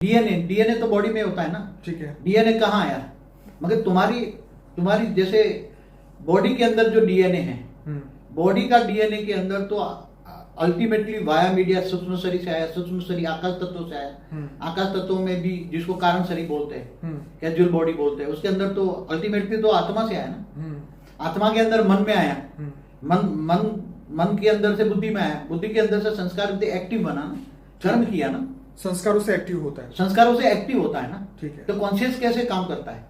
DNA तो body में होता है ना, ठीक है। डीएनए कहाँ आया, मगर तुम्हारी जैसे बॉडी के अंदर जो डीएनए है, बॉडी का डीएनए के अंदर तो अल्टीमेटली वाया मीडिया सूक्ष्म शरीर से आया, सूक्ष्म शरीर आकाश तत्वों से आया, आकाश तत्वों में भी जिसको कारण शरीर बोलते हैं, कैजुअल बॉडी बोलते हैं, उसके अंदर तो अल्टीमेटली तो आत्मा से आया ना, आत्मा के अंदर मन में आया, मन के अंदर से बुद्धि में आया, बुद्धि के अंदर से संस्कार एक्टिव बना ना, कर्म किया ना, संस्कारों से एक्टिव होता है, संस्कारों से एक्टिव होता है ना, ठीक है। तो कॉन्शियस कैसे काम करता है,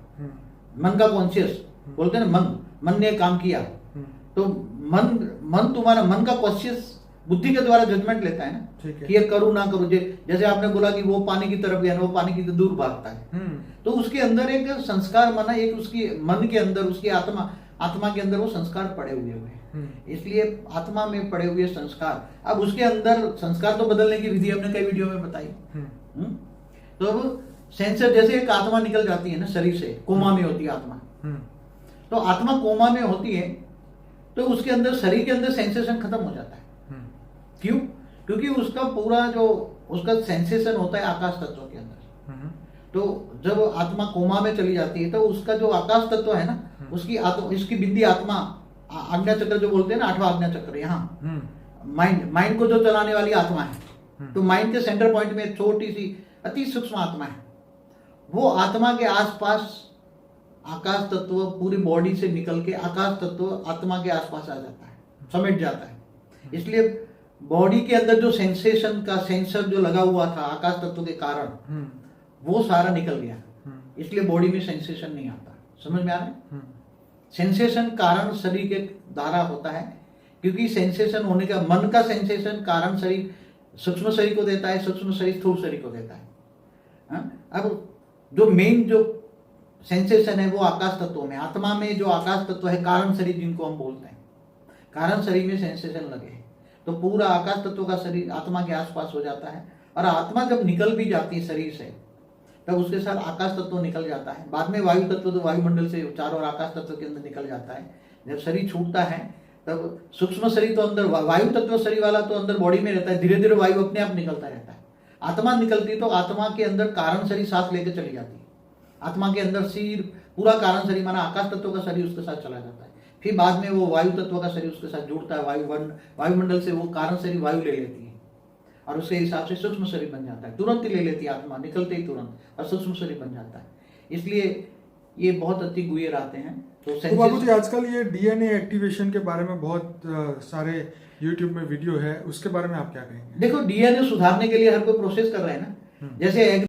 मन का कॉन्शियस बोलते हैं ना, मन ने काम किया, तो मन तुम्हारा मन का कॉन्शियस बुद्धि के द्वारा जजमेंट लेता है ना, कि ये करूं ना करूं। जैसे आपने बोला कि वो पानी की तरफ गया ना, वो पानी की दूर भागता है, तो उसके अंदर एक संस्कार माना, एक उसकी मन के अंदर, उसकी आत्मा के अंदर वो संस्कार पड़े हुए हैं, इसलिए आत्मा में पड़े हुए संस्कार, अब उसके अंदर संस्कार तो बदलने की विधि हमने कई वीडियो में बताई। तो अब सेंसर, जैसे एक आत्मा निकल जाती है ना शरीर से, कोमा में होती है आत्मा, तो आत्मा कोमा में होती है तो उसके अंदर, शरीर के अंदर सेंसेशन खत्म हो जाता है। क्यों? क्योंकि उसका पूरा जो उसका सेंसेशन होता है आकाश तत्व के अंदर, तो जब आत्मा कोमा में चली जाती है तो उसका जो आकाश तत्व है ना, इसकी बिंदी आत्मा, आज्ञा चक्र जो बोलते हैं ना, 8वां आज्ञा चक्र, यहाँ माइंड को जो चलाने वाली आत्मा है, तो माइंड के सेंटर पॉइंट में छोटी सी अति सूक्ष्म आत्मा है, वो आत्मा के आसपास आकाश तत्व पूरी बॉडी से निकल के आकाश तत्व आत्मा के आसपास आ जाता है, समेट जाता है। इसलिए बॉडी के अंदर जो सेंसेशन का सेंसर जो लगा हुआ था आकाश तत्व के कारण, वो सारा निकल गया, इसलिए बॉडी में सेंसेशन नहीं आता। समझ में आ रहा है? सेंसेशन कारण शरीर के द्वारा होता है, क्योंकि सेंसेशन होने का, मन का सेंसेशन कारण शरीर सूक्ष्म शरीर को देता है, सूक्ष्म शरीर स्थूल शरीर को देता है। अब जो मेन जो सेंसेशन है वो आकाश तत्व में, आत्मा में जो आकाश तत्व है, कारण शरीर जिनको हम बोलते हैं, कारण शरीर में सेंसेशन लगे तो पूरा आकाश तत्व का शरीर आत्मा के आसपास हो जाता है, और आत्मा जब निकल भी जाती है शरीर से तब उसके साथ आकाश तत्व निकल जाता है। बाद में वायु तत्व तो वायुमंडल से चारों और आकाश तत्व के अंदर निकल जाता है। जब शरीर छूटता है तब सूक्ष्म शरीर तो अंदर, वायु तत्व शरीर वाला तो अंदर बॉडी में रहता है, धीरे धीरे वायु अपने आप निकलता रहता है। आत्मा निकलती तो आत्मा के अंदर कारण शरीर सांस लेकर चली जाती है, आत्मा के अंदर सिर पूरा कारण शरीर माना आकाश तत्व का शरीर उसके साथ चला जाता है। फिर बाद में वो वायु तत्व का शरीर उसके साथ जुड़ता है, वायुमंडल से वो कारण शरीर वायु ले लेती है और उसके हिसाब से सूक्ष्म शरीर बन जाता है, तुरंत ही ले लेती है आत्मा, निकलते ही तुरंत, और सूक्ष्म शरीर बन जाता है। इसलिए ये बहुत अति गुह्य आते हैं। तो बाबूजी आजकल ये डीएनए एक्टिवेशन के बारे में बहुत सारे यूट्यूब में वीडियो है, उसके बारे में आप क्या कहेंगे? देखो, डीएनए सुधारने के लिए हर कोई प्रोसेस कर रहे हैं ना, जैसे